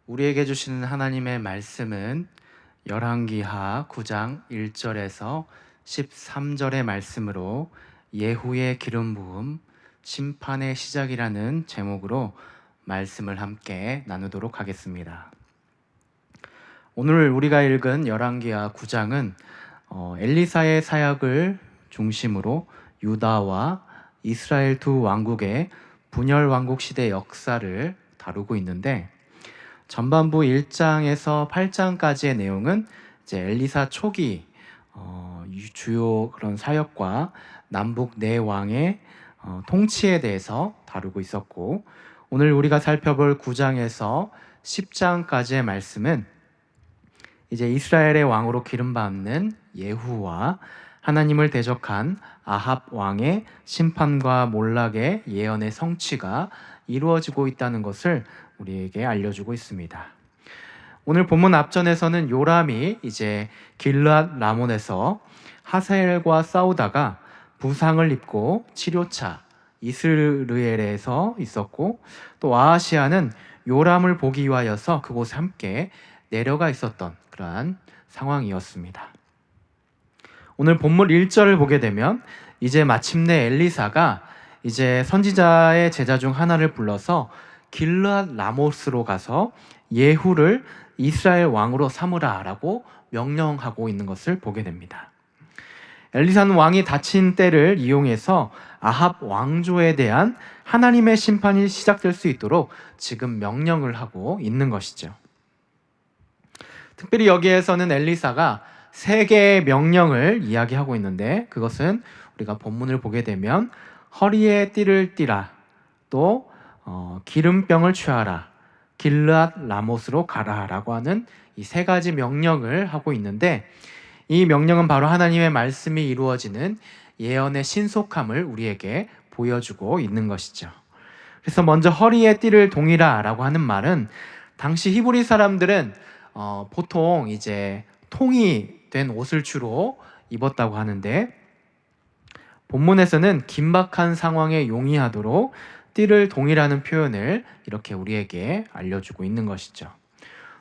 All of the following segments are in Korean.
우리에게 주시는 하나님의 말씀은 열왕기하 9장 1절에서 13절의 말씀으로 예후의 기름 부음 심판의 시작이라는 제목으로 말씀을 함께 나누도록 하겠습니다. 오늘 우리가 읽은 열왕기하 9장은 엘리사의 사역을 중심으로 유다와 이스라엘 두 왕국의 분열 왕국 시대 역사를 다루고 있는데, 전반부 1장에서 8장까지의 내용은 이제 엘리사 초기 주요 그런 사역과 남북 네 왕의 통치에 대해서 다루고 있었고, 오늘 우리가 살펴볼 9장에서 10장까지의 말씀은 이제 이스라엘의 왕으로 기름받는 예후와 하나님을 대적한 아합 왕의 심판과 몰락의 예언의 성취가 이루어지고 있다는 것을 우리에게 알려주고 있습니다. 오늘 본문 앞전에서는 요람이 이제 길르앗 라몬에서 하사엘과 싸우다가 부상을 입고 치료차 이스르엘에서 있었고, 또 아하시아는 요람을 보기 위하여서 그곳에 함께 내려가 있었던 그러한 상황이었습니다. 오늘 본문 1절을 보게 되면 이제 마침내 엘리사가 이제 선지자의 제자 중 하나를 불러서 길르앗 라모스로 가서 예후를 이스라엘 왕으로 삼으라라고 명령하고 있는 것을 보게 됩니다. 엘리사는 왕이 다친 때를 이용해서 아합 왕조에 대한 하나님의 심판이 시작될 수 있도록 지금 명령을 하고 있는 것이죠. 특별히 여기에서는 엘리사가 세 개의 명령을 이야기하고 있는데, 그것은 우리가 본문을 보게 되면 허리에 띠를 띠라, 또 기름병을 취하라, 길르앗 라못으로 가라라고 하는 이 세 가지 명령을 하고 있는데, 이 명령은 바로 하나님의 말씀이 이루어지는 예언의 신속함을 우리에게 보여주고 있는 것이죠. 그래서 먼저 허리에 띠를 동이라라고 하는 말은, 당시 히브리 사람들은 보통 이제 통이 된 옷을 주로 입었다고 하는데, 본문에서는 긴박한 상황에 용이하도록 띠를 동이라는 표현을 이렇게 우리에게 알려주고 있는 것이죠.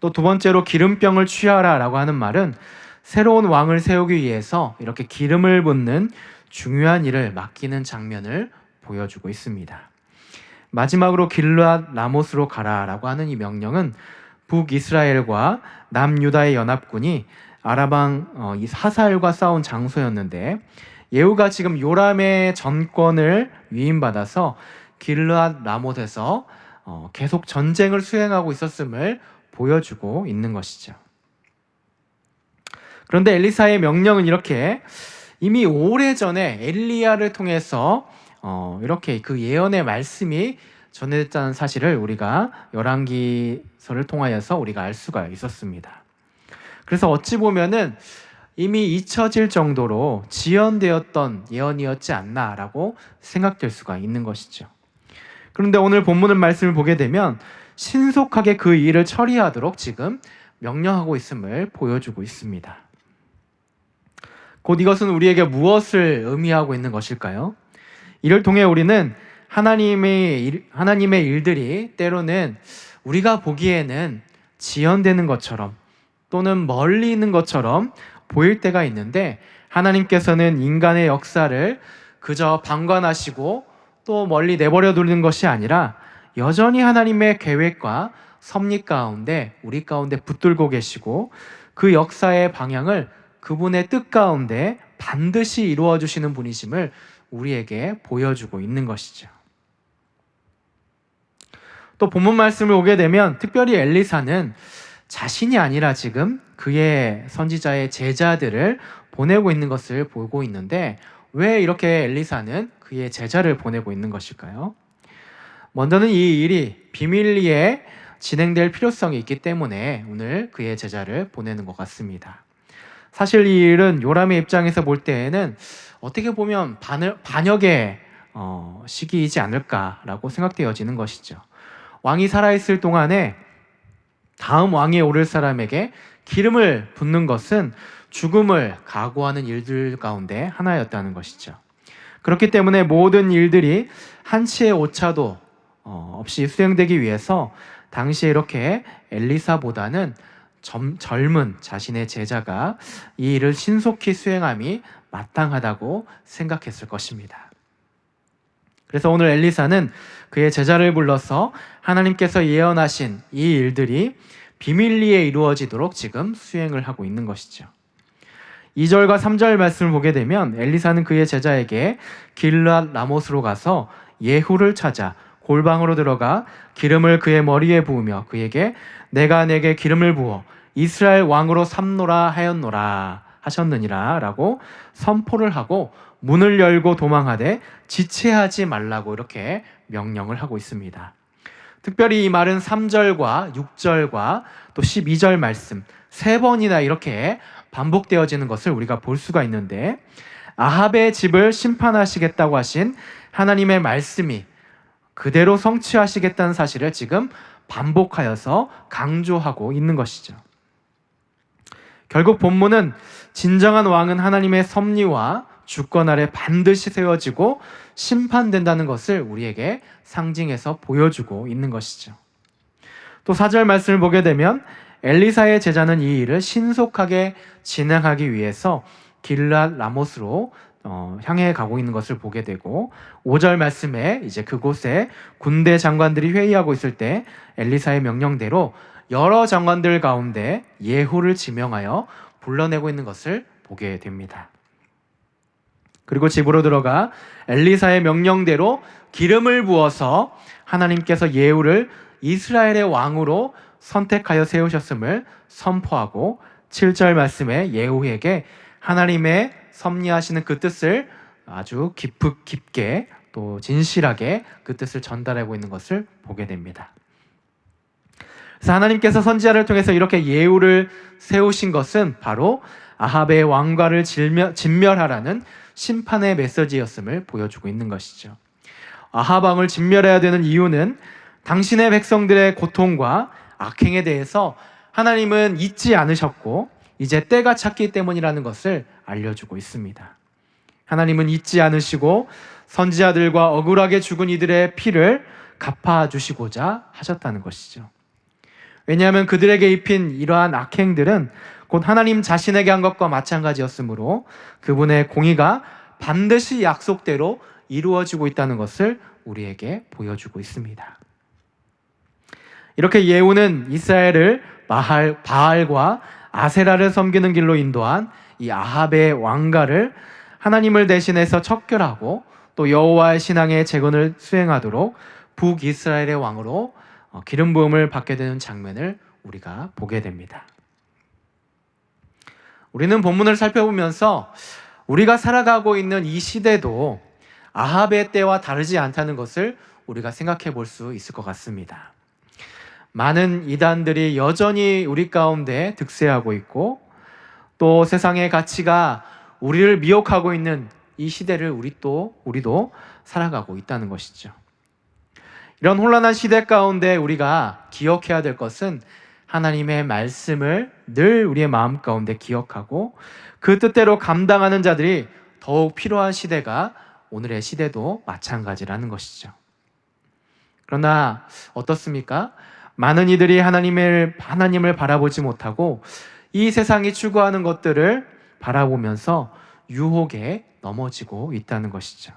또 두 번째로 기름병을 취하라 라고 하는 말은 새로운 왕을 세우기 위해서 이렇게 기름을 붓는 중요한 일을 맡기는 장면을 보여주고 있습니다. 마지막으로 길르앗 라못으로 가라 라고 하는 이 명령은 북이스라엘과 남유다의 연합군이 아람왕 하사엘과 싸운 장소였는데, 예후가 지금 요람의 전권을 위임받아서 길르앗 라못에서 계속 전쟁을 수행하고 있었음을 보여주고 있는 것이죠. 그런데 엘리사의 명령은 이렇게 이미 오래전에 엘리야를 통해서 이렇게 그 예언의 말씀이 전해졌다는 사실을 우리가 열왕기서를 통하여서 우리가 알 수가 있었습니다. 그래서 어찌 보면은 이미 잊혀질 정도로 지연되었던 예언이었지 않나라고 생각될 수가 있는 것이죠. 그런데 오늘 본문의 말씀을 보게 되면 신속하게 그 일을 처리하도록 지금 명령하고 있음을 보여주고 있습니다. 곧 이것은 우리에게 무엇을 의미하고 있는 것일까요? 이를 통해 우리는 하나님의 일들이 때로는 우리가 보기에는 지연되는 것처럼 또는 멀리 있는 것처럼 보일 때가 있는데, 하나님께서는 인간의 역사를 그저 방관하시고 또 멀리 내버려 두는 것이 아니라 여전히 하나님의 계획과 섭리 가운데 우리 가운데 붙들고 계시고, 그 역사의 방향을 그분의 뜻 가운데 반드시 이루어 주시는 분이심을 우리에게 보여주고 있는 것이죠. 또 본문 말씀을 보게 되면 특별히 엘리사는 자신이 아니라 지금 그의 선지자의 제자들을 보내고 있는 것을 보고 있는데, 왜 이렇게 엘리사는 그의 제자를 보내고 있는 것일까요? 먼저는 이 일이 비밀리에 진행될 필요성이 있기 때문에 오늘 그의 제자를 보내는 것 같습니다. 사실 이 일은 요람의 입장에서 볼 때에는 어떻게 보면 반역의 시기이지 않을까라고 생각되어지는 것이죠. 왕이 살아있을 동안에 다음 왕에 오를 사람에게 기름을 붓는 것은 죽음을 각오하는 일들 가운데 하나였다는 것이죠. 그렇기 때문에 모든 일들이 한치의 오차도 없이 수행되기 위해서 당시에 이렇게 엘리사보다는 젊은 자신의 제자가 이 일을 신속히 수행함이 마땅하다고 생각했을 것입니다. 그래서 오늘 엘리사는 그의 제자를 불러서 하나님께서 예언하신 이 일들이 비밀리에 이루어지도록 지금 수행을 하고 있는 것이죠. 2절과 3절 말씀을 보게 되면 엘리사는 그의 제자에게 길르앗 라못으로 가서 예후를 찾아 골방으로 들어가 기름을 그의 머리에 부으며 그에게 내가 내게 기름을 부어 이스라엘 왕으로 삼노라 하였노라 하셨느니라 라고 선포를 하고 문을 열고 도망하되 지체하지 말라고 이렇게 명령을 하고 있습니다. 특별히 이 말은 3절과 6절과 또 12절 말씀 3번이나 이렇게 반복되어지는 것을 우리가 볼 수가 있는데, 아합의 집을 심판하시겠다고 하신 하나님의 말씀이 그대로 성취하시겠다는 사실을 지금 반복하여서 강조하고 있는 것이죠. 결국 본문은 진정한 왕은 하나님의 섭리와 주권 아래 반드시 세워지고 심판된다는 것을 우리에게 상징해서 보여주고 있는 것이죠. 또 4절 말씀을 보게 되면 엘리사의 제자는 이 일을 신속하게 진행하기 위해서 길르앗 라못으로 향해 가고 있는 것을 보게 되고, 5절 말씀에 이제 그곳에 군대 장관들이 회의하고 있을 때 엘리사의 명령대로 여러 장관들 가운데 예후를 지명하여 불러내고 있는 것을 보게 됩니다. 그리고 집으로 들어가 엘리사의 명령대로 기름을 부어서 하나님께서 예후를 이스라엘의 왕으로 선택하여 세우셨음을 선포하고, 7절 말씀에 예후에게 하나님의 섭리하시는 그 뜻을 아주 깊게 또 진실하게 그 뜻을 전달하고 있는 것을 보게 됩니다. 그래서 하나님께서 선지자를 통해서 이렇게 예후를 세우신 것은 바로 아합의 왕과를 진멸하라는 심판의 메시지였음을 보여주고 있는 것이죠. 아합 왕을 진멸해야 되는 이유는 당신의 백성들의 고통과 악행에 대해서 하나님은 잊지 않으셨고 이제 때가 찼기 때문이라는 것을 알려주고 있습니다. 하나님은 잊지 않으시고 선지자들과 억울하게 죽은 이들의 피를 갚아주시고자 하셨다는 것이죠. 왜냐하면 그들에게 입힌 이러한 악행들은 곧 하나님 자신에게 한 것과 마찬가지였으므로 그분의 공의가 반드시 약속대로 이루어지고 있다는 것을 우리에게 보여주고 있습니다. 이렇게 예후는 이스라엘을 바알과 아세라를 섬기는 길로 인도한 이 아합의 왕가를 하나님을 대신해서 척결하고 또 여호와의 신앙의 재건을 수행하도록 북이스라엘의 왕으로 기름 부음을 받게 되는 장면을 우리가 보게 됩니다. 우리는 본문을 살펴보면서 우리가 살아가고 있는 이 시대도 아합의 때와 다르지 않다는 것을 우리가 생각해 볼 수 있을 것 같습니다. 많은 이단들이 여전히 우리 가운데 득세하고 있고 또 세상의 가치가 우리를 미혹하고 있는 이 시대를 우리도 살아가고 있다는 것이죠. 이런 혼란한 시대 가운데 우리가 기억해야 될 것은 하나님의 말씀을 늘 우리의 마음 가운데 기억하고 그 뜻대로 감당하는 자들이 더욱 필요한 시대가 오늘의 시대도 마찬가지라는 것이죠. 그러나 어떻습니까? 많은 이들이 하나님을 바라보지 못하고 이 세상이 추구하는 것들을 바라보면서 유혹에 넘어지고 있다는 것이죠.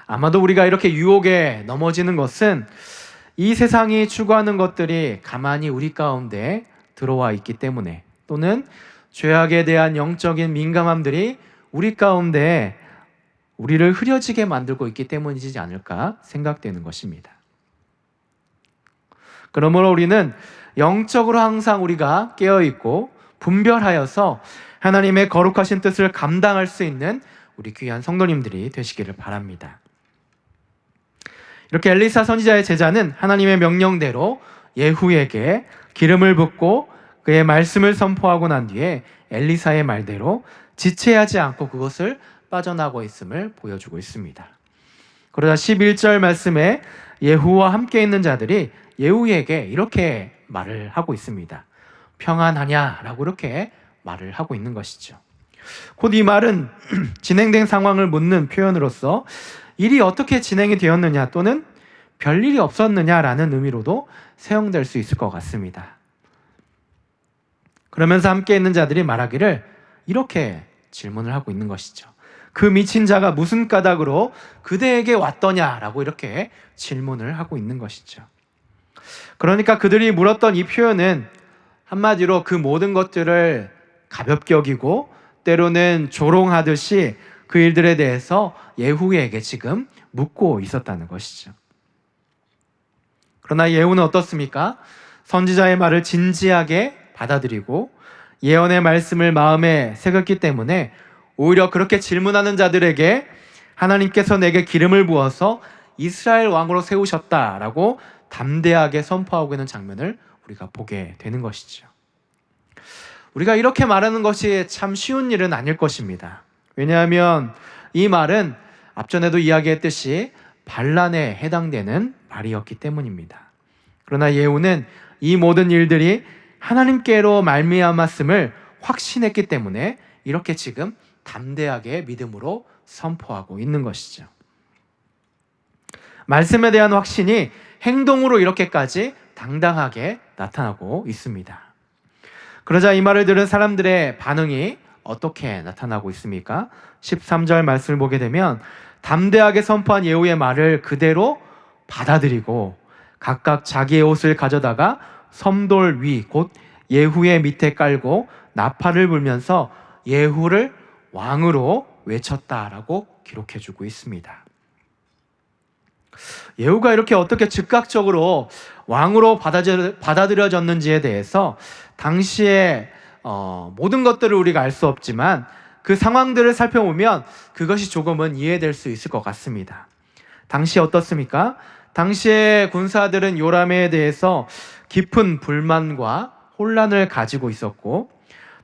아마도 우리가 이렇게 유혹에 넘어지는 것은 이 세상이 추구하는 것들이 가만히 우리 가운데 들어와 있기 때문에, 또는 죄악에 대한 영적인 민감함들이 우리 가운데 우리를 흐려지게 만들고 있기 때문이지 않을까 생각되는 것입니다. 그러므로 우리는 영적으로 항상 우리가 깨어있고 분별하여서 하나님의 거룩하신 뜻을 감당할 수 있는 우리 귀한 성도님들이 되시기를 바랍니다. 이렇게 엘리사 선지자의 제자는 하나님의 명령대로 예후에게 기름을 붓고 그의 말씀을 선포하고 난 뒤에 엘리사의 말대로 지체하지 않고 그것을 빠져나가고 있음을 보여주고 있습니다. 그러자 11절 말씀에 예후와 함께 있는 자들이 예후에게 이렇게 말을 하고 있습니다. 평안하냐라고 이렇게 말을 하고 있는 것이죠. 곧 이 말은 진행된 상황을 묻는 표현으로서 일이 어떻게 진행이 되었느냐 또는 별일이 없었느냐라는 의미로도 사용될 수 있을 것 같습니다. 그러면서 함께 있는 자들이 말하기를 이렇게 질문을 하고 있는 것이죠. 그 미친 자가 무슨 까닭으로 그대에게 왔더냐라고 이렇게 질문을 하고 있는 것이죠. 그러니까 그들이 물었던 이 표현은 한마디로 그 모든 것들을 가볍게 여기고 때로는 조롱하듯이 그 일들에 대해서 예후에게 지금 묻고 있었다는 것이죠. 그러나 예후는 어떻습니까? 선지자의 말을 진지하게 받아들이고 예언의 말씀을 마음에 새겼기 때문에 오히려 그렇게 질문하는 자들에게 하나님께서 내게 기름을 부어서 이스라엘 왕으로 세우셨다라고 담대하게 선포하고 있는 장면을 우리가 보게 되는 것이죠. 우리가 이렇게 말하는 것이 참 쉬운 일은 아닐 것입니다. 왜냐하면 이 말은 앞전에도 이야기했듯이 반란에 해당되는 말이었기 때문입니다. 그러나 예후는 이 모든 일들이 하나님께로 말미암았음을 확신했기 때문에 이렇게 지금 담대하게 믿음으로 선포하고 있는 것이죠. 말씀에 대한 확신이 행동으로 이렇게까지 당당하게 나타나고 있습니다. 그러자 이 말을 들은 사람들의 반응이 어떻게 나타나고 있습니까? 13절 말씀을 보게 되면 담대하게 선포한 예후의 말을 그대로 받아들이고 각각 자기의 옷을 가져다가 섬돌 위 곧 예후의 밑에 깔고 나팔을 불면서 예후를 왕으로 외쳤다라고 기록해주고 있습니다. 예후가 이렇게 어떻게 즉각적으로 왕으로 받아들여졌는지에 대해서 당시의 모든 것들을 우리가 알 수 없지만 그 상황들을 살펴보면 그것이 조금은 이해될 수 있을 것 같습니다. 당시 어떻습니까? 당시의 군사들은 요람에 대해서 깊은 불만과 혼란을 가지고 있었고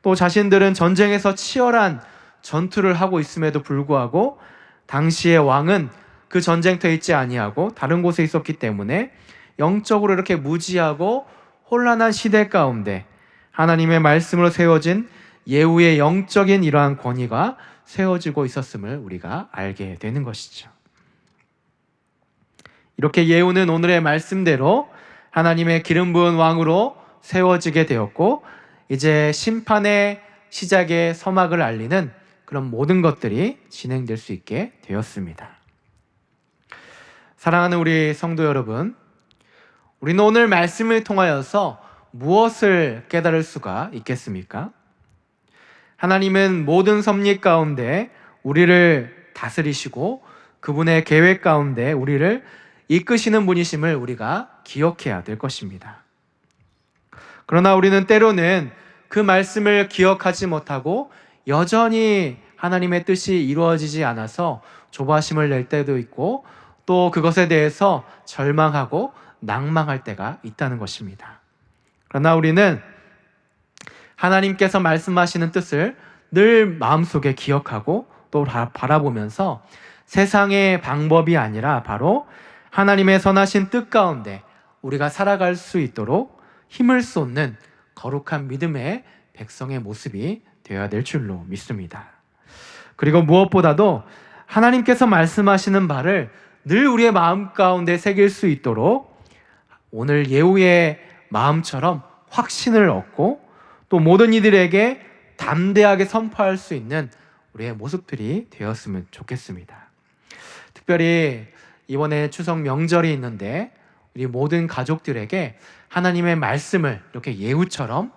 또 자신들은 전쟁에서 치열한 전투를 하고 있음에도 불구하고 당시의 왕은 그 전쟁터에 있지 아니하고 다른 곳에 있었기 때문에 영적으로 이렇게 무지하고 혼란한 시대 가운데 하나님의 말씀으로 세워진 예후의 영적인 이러한 권위가 세워지고 있었음을 우리가 알게 되는 것이죠. 이렇게 예후는 오늘의 말씀대로 하나님의 기름 부은 왕으로 세워지게 되었고 이제 심판의 시작의 서막을 알리는 그런 모든 것들이 진행될 수 있게 되었습니다. 사랑하는 우리 성도 여러분, 우리는 오늘 말씀을 통하여서 무엇을 깨달을 수가 있겠습니까? 하나님은 모든 섭리 가운데 우리를 다스리시고 그분의 계획 가운데 우리를 이끄시는 분이심을 우리가 기억해야 될 것입니다. 그러나 우리는 때로는 그 말씀을 기억하지 못하고 여전히 하나님의 뜻이 이루어지지 않아서 조바심을 낼 때도 있고 또 그것에 대해서 절망하고 낭망할 때가 있다는 것입니다. 그러나 우리는 하나님께서 말씀하시는 뜻을 늘 마음속에 기억하고 또 바라보면서 세상의 방법이 아니라 바로 하나님의 선하신 뜻 가운데 우리가 살아갈 수 있도록 힘을 쏟는 거룩한 믿음의 백성의 모습이 되어야 될 줄로 믿습니다. 그리고 무엇보다도 하나님께서 말씀하시는 바를 늘 우리의 마음 가운데 새길 수 있도록 오늘 예후의 마음처럼 확신을 얻고 또 모든 이들에게 담대하게 선포할 수 있는 우리의 모습들이 되었으면 좋겠습니다. 특별히 이번에 추석 명절이 있는데 우리 모든 가족들에게 하나님의 말씀을 이렇게 예후처럼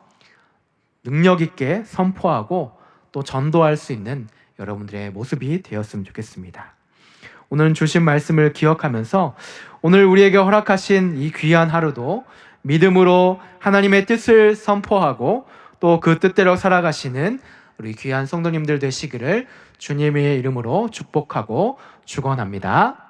능력 있게 선포하고 또 전도할 수 있는 여러분들의 모습이 되었으면 좋겠습니다. 오늘 주신 말씀을 기억하면서 오늘 우리에게 허락하신 이 귀한 하루도 믿음으로 하나님의 뜻을 선포하고 또 그 뜻대로 살아가시는 우리 귀한 성도님들 되시기를 주님의 이름으로 축복하고 축원합니다.